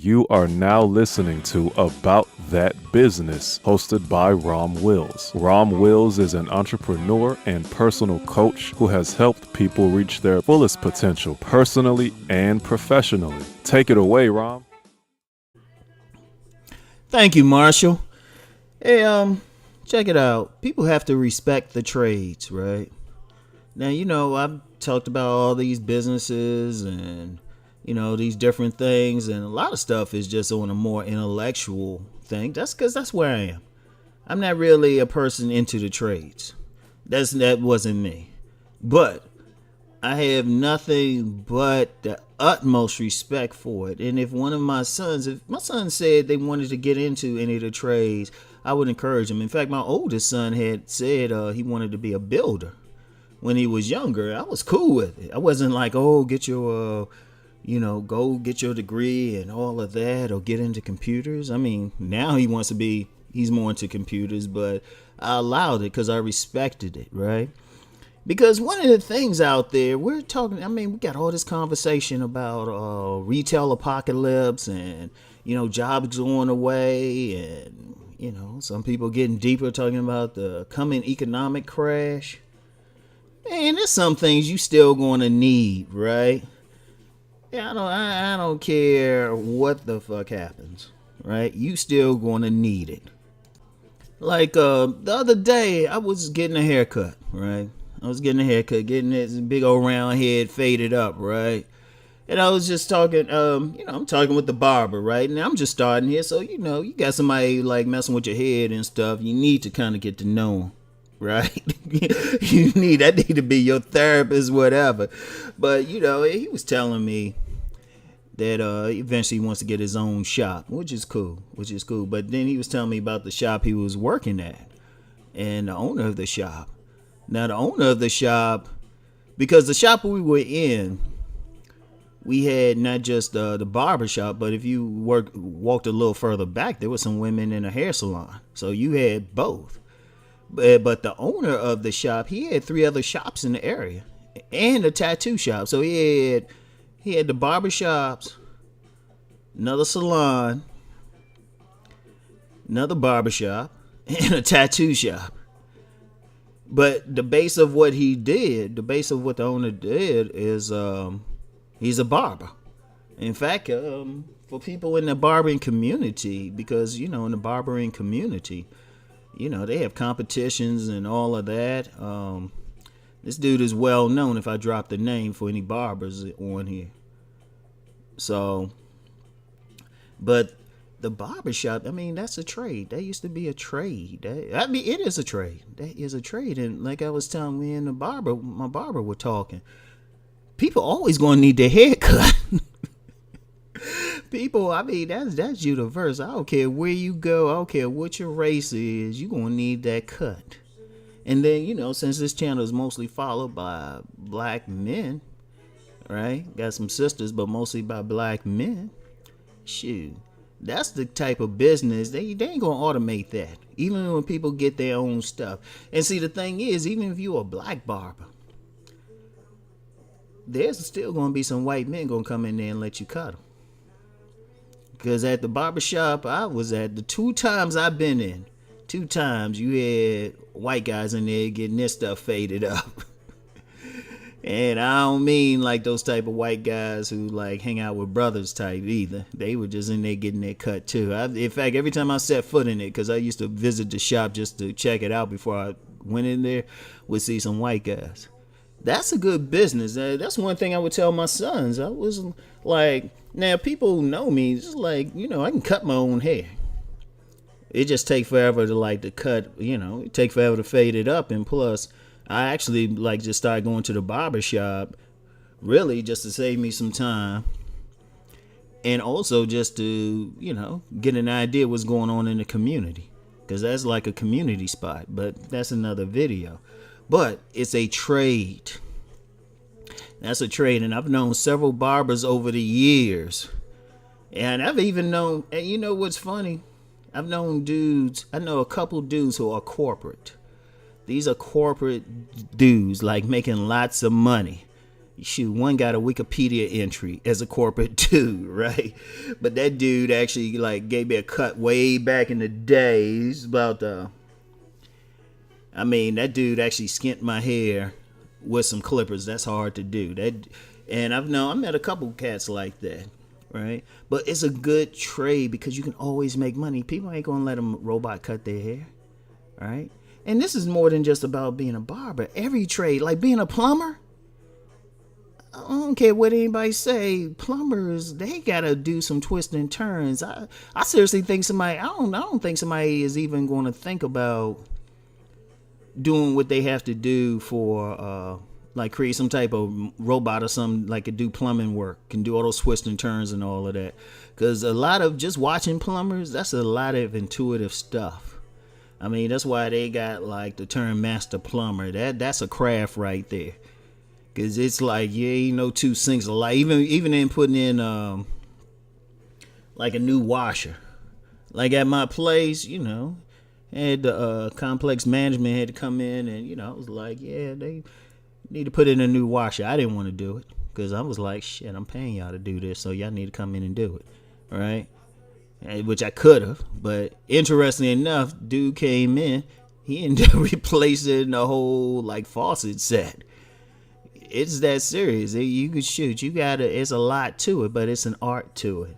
You are now listening to About That Business, hosted by Rom Wills. Rom Wills is an entrepreneur and personal coach who has helped people reach their fullest potential personally and professionally. Take it away, Rom. Thank you, Marshall. Hey, check it out. People have to respect the trades, right? Now, I've talked about all these businesses and, these different things, and a lot of stuff is just on a more intellectual thing. That's because that's where I am. I'm not really a person into the trades. That wasn't me. But I have nothing but the utmost respect for it. And if my son said they wanted to get into any of the trades, I would encourage him. In fact, my oldest son had said he wanted to be a builder when he was younger. I was cool with it. I wasn't like, oh, get your, go get your degree and all of that, or get into computers. I mean, now he's more into computers, but I allowed it because I respected it, right? Because one of the things out there, we got all this conversation about retail apocalypse and, jobs going away, and, some people getting deeper, talking about the coming economic crash. Man, there's some things you still going to need, right? Yeah, I don't care what the fuck happens, right? You still going to need it. Like the other day, I was getting a haircut, right? Getting this big old round head faded up, right? And I was just talking, I'm talking with the barber, right? And I'm just starting here, so, you got somebody like messing with your head and stuff. You need to kind of get to know them, right? That need to be your therapist, whatever. But, he was telling me that eventually he wants to get his own shop, which is cool. But then he was telling me about the shop he was working at and the owner of the shop. Now, the owner of the shop, because the shop we were in, we had not just the barber shop, but if you walked a little further back, there were some women in a hair salon. So you had both. But the owner of the shop, he had 3 other shops in the area and a tattoo shop. So he had the barber shops, another salon, another barber shop, and a tattoo shop. But the base of what the owner did is he's a barber. In fact, for people in the barbering community, because, in the barbering community, they have competitions and all of that. This dude is well known if I drop the name for any barbers on here. So, but the barbershop, that's a trade. That used to be a trade. It is a trade. That is a trade. And like I was telling me and my barber were talking, people always going to need their hair cut. People, that's universal. I don't care where you go. I don't care what your race is. You're going to need that cut. And then, since this channel is mostly followed by black men, right? Got some sisters, but mostly by black men. Shoot. That's the type of business, they ain't going to automate that. Even when people get their own stuff. And see, the thing is, even if you're a black barber, there's still going to be some white men going to come in there and let you cut them. Because at the barbershop I was at, the 2 times I've been in, 2 times you had white guys in there getting their stuff faded up. And I don't mean like those type of white guys who like hang out with brothers type either. They were just in there getting their cut too. In fact, every time I set foot in it, because I used to visit the shop just to check it out before I went in there, would see some white guys. That's a good business. That's one thing I would tell my sons. I was like, now people know me. It's like, I can cut my own hair. It just take forever to cut, it take forever to fade it up. And plus, I actually just started going to the barber shop really just to save me some time. And also just to, get an idea what's going on in the community. Because that's like a community spot. But that's another video. But it's a trade. That's a trade. And I've known several barbers over the years. And I've even known, and you know what's funny? I know a couple dudes who are corporate. These are corporate dudes, like making lots of money. Shoot, one got a Wikipedia entry as a corporate dude, right? But that dude actually like gave me a cut way back in the day. He's about that dude actually skint my hair with some clippers. That's hard to do. And I met a couple cats like that, right? But it's a good trade because you can always make money. People ain't gonna let a robot cut their hair, right? And this is more than just about being a barber. Every trade, like being a plumber. I don't care what anybody say. Plumbers, they gotta do some twists and turns. I seriously think somebody. I don't think somebody is even going to think about doing what they have to do for like create some type of robot or something like could do plumbing work, can do all those twists and turns and all of that. Because a lot of just watching plumbers, that's a lot of intuitive stuff. I mean, that's why they got like the term master plumber. That's a craft right there. Cause it's like you ain't no two sinks alike. Even in putting in like a new washer, like at my place, had the complex management had to come in and I was like, yeah, they need to put in a new washer. I didn't want to do it because I was like, shit, I'm paying y'all to do this, so y'all need to come in and do it, all right? Which I could have, but interestingly enough, dude came in, he ended up replacing the whole like faucet set. It's that serious. You could shoot. It's a lot to it, but it's an art to it,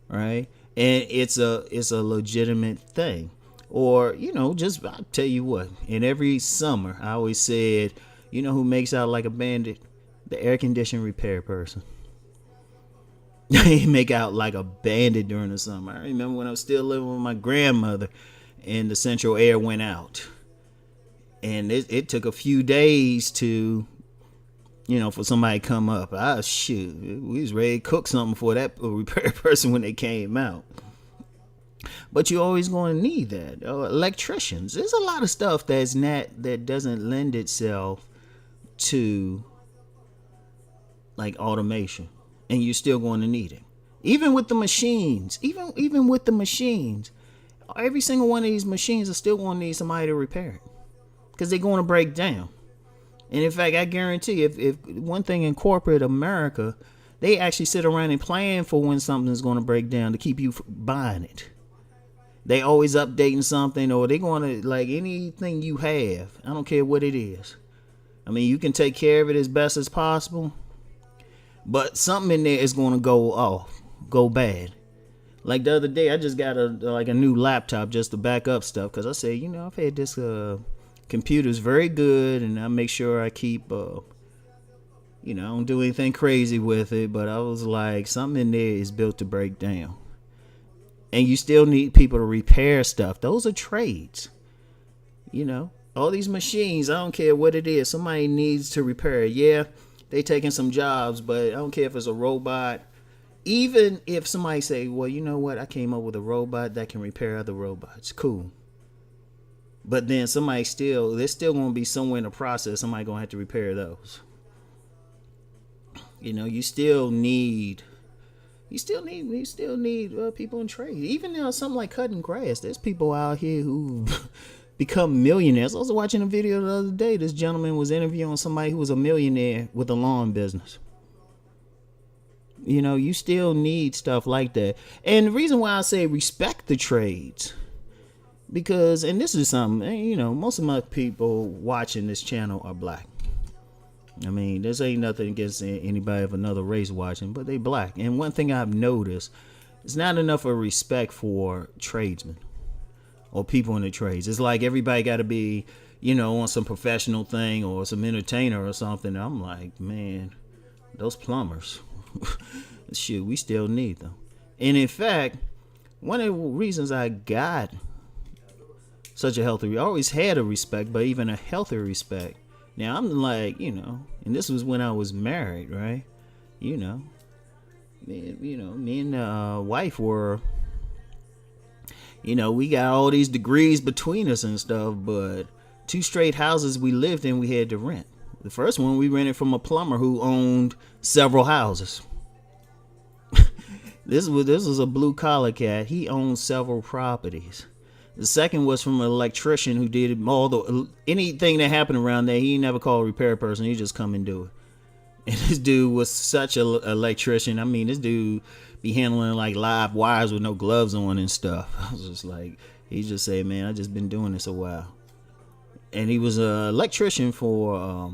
right? And it's a legitimate thing. Or, just I'll tell you what. In every summer, I always said, who makes out like a bandit? The air conditioning repair person. He make out like a bandit during the summer. I remember when I was still living with my grandmother, and the central air went out, and it took a few days to for somebody to come up. Shoot, we was ready to cook something for that repair person when they came out. But you're always going to need that. Electricians. There's a lot of stuff that doesn't lend itself to like automation, and you're still going to need it. Even with the machines, even with the machines, every single one of these machines are still going to need somebody to repair it because they're going to break down. And in fact, I guarantee if one thing in corporate America, they actually sit around and plan for when something's going to break down to keep you buying it. They always updating something, or they going to like anything you have. I don't care what it is. I mean, you can take care of it as best as possible, but something in there is going to go bad. Like the other day, I just got a new laptop just to back up stuff because I said, I've had this computer's very good, and I make sure I keep, I don't do anything crazy with it. But I was like, something in there is built to break down. And you still need people to repair stuff. Those are trades. All these machines, I don't care what it is. Somebody needs to repair it. Yeah, they taking some jobs, but I don't care if it's a robot. Even if somebody say, well, you know what? I came up with a robot that can repair other robots. Cool. But then there's still going to be somewhere in the process, somebody going to have to repair those. You still need people in trade. Even something like cutting grass. There's people out here who become millionaires. I was watching a video the other day. This gentleman was interviewing somebody who was a millionaire with a lawn business. You still need stuff like that. And the reason why I say respect the trades, because, and this is something, most of my people watching this channel are black. I mean, this ain't nothing against anybody of another race watching, but they black. And one thing I've noticed, it's not enough of respect for tradesmen or people in the trades. It's like everybody got to be, on some professional thing or some entertainer or something. I'm like, man, those plumbers, shit, we still need them. And in fact, one of the reasons I got such a I always had a respect, but even a healthy respect. Now I'm like, and this was when I was married, right? Me and the wife were, we got all these degrees between us and stuff, but 2 straight houses we lived in, we had to rent. The first one we rented from a plumber who owned several houses. This was a blue collar cat. He owned several properties. The second was from an electrician who did anything that happened around there. He never called a repair person. He just come and do it. And this dude was such an electrician. I mean, this dude be handling like live wires with no gloves on and stuff. I was just like, he just said, man, I just been doing this a while. And he was an electrician for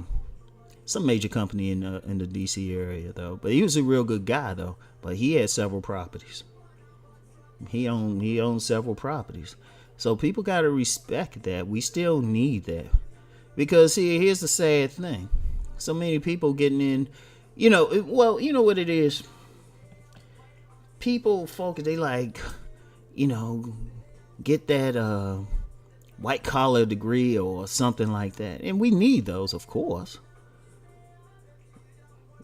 some major company in the DC area though. But he was a real good guy though. But he had several properties. He owned several properties. So people got to respect that. We still need that. Because see, here's the sad thing. So many people getting in, you know what it is. People focus, they like, get that white collar degree or something like that. And we need those, of course.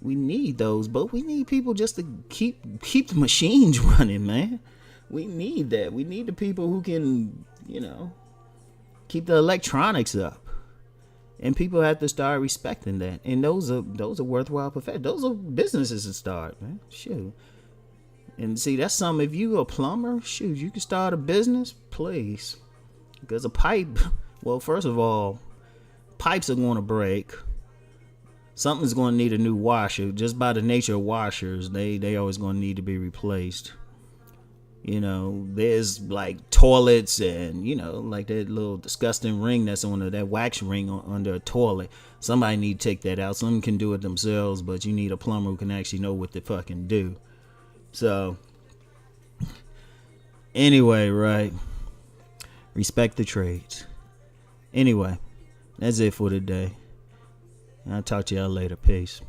We need those, but we need people just to keep the machines running, man. We need that. We need the people who can, keep the electronics up. And people have to start respecting that. And those are worthwhile professions. Those are businesses to start, man. Shoot. And see, that's something, if you a plumber, shoot, you can start a business, please. Because a pipe, well, first of all, pipes are going to break. Something's going to need a new washer. Just by the nature of washers, they always going to need to be replaced. There's like toilets and, like that little disgusting ring that's on that wax ring under a toilet. Somebody need to take that out. Some can do it themselves, but you need a plumber who can actually know what to fucking do. So, anyway, right? Respect the trades. Anyway, that's it for today. I'll talk to y'all later. Peace.